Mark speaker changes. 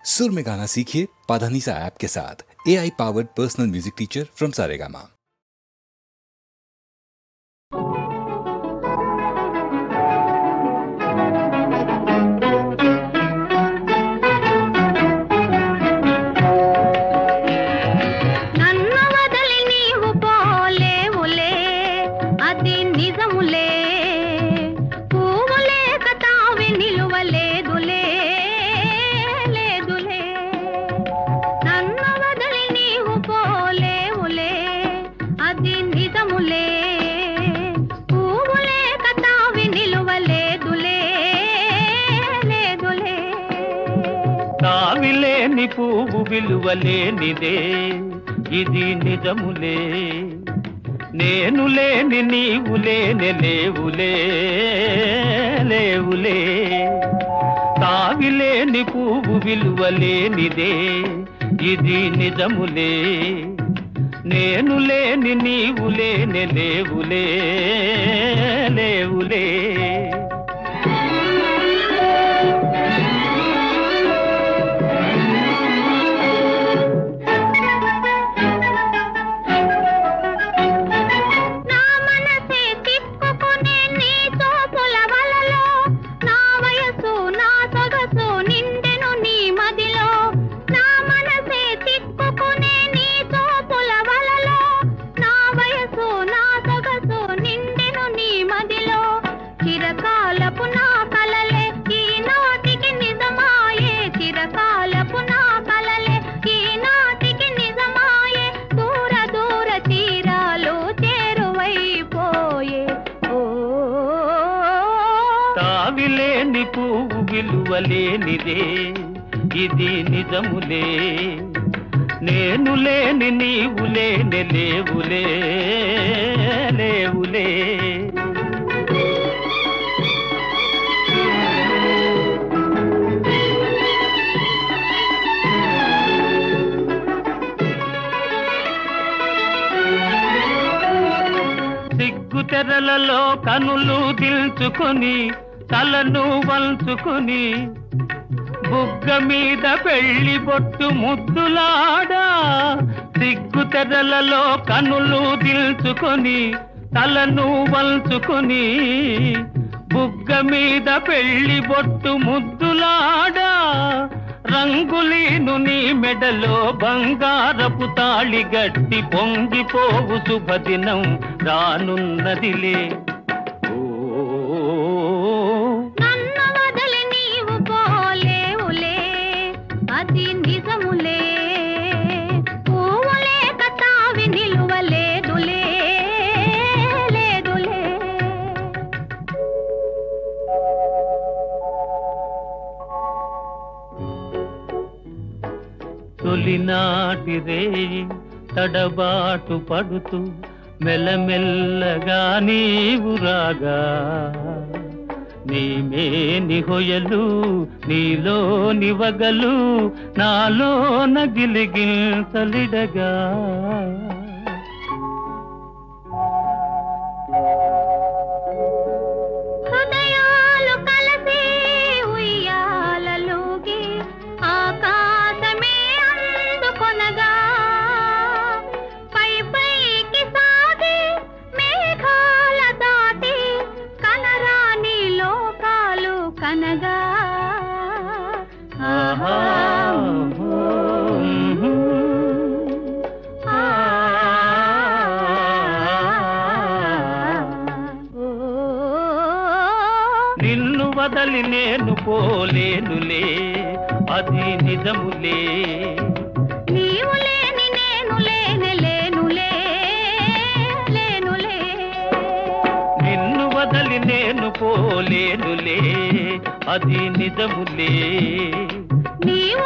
Speaker 1: सुर में गाना सीखिए पाधानीसा ऐप के साथ। AI powered personal music teacher from Saregama.
Speaker 2: తావిలేని పువ్వు విలువలేనిదే ఇది నిజములే, నేను లేని నీవు లేని లేవులే లేవులే. తావిలేని పువ్వు విలువలేనిదే ఇది నిజములే, నేను లేని నీవు లేని లేవులే లేవులే. తావిలేని పువ్వు విలువలేనిదే ఇది నిజములే, నేను లేని నీవు లేని లేవులే లేవులే. సిగ్గు తెరలలో కనులు దిల్చుకొని తలను వంచుకొని బుగ్గ మీద పెళ్లి బొట్టు ముద్దులాడా. సిగ్గు తెరలలో కనులు దిల్చుకొని తలను వంచుకొని బుగ్గ మీద పెళ్లి బొట్టు ముద్దులాడా. రంగులీను నీ మెడలో బంగారపు తాళి గట్టి పొంగిపోవు శుభదినం రానున్నదిలే. తొలినాటి రేయి తడబాటు పడుతూ మెల్లమెల్లగా నీవు రాగా, నీమేని హొయలు నీలో నివగలు నాలో నగిలిగిల్తలిడగా. నిన్ను వదలి నేను పోలేనులే అది నిజములే,
Speaker 3: నీవు లేని నేను లేని లేనులే లేనులే.
Speaker 2: నిన్ను వదలి నేను పోలేనులే అది నిజములే,
Speaker 3: నీవు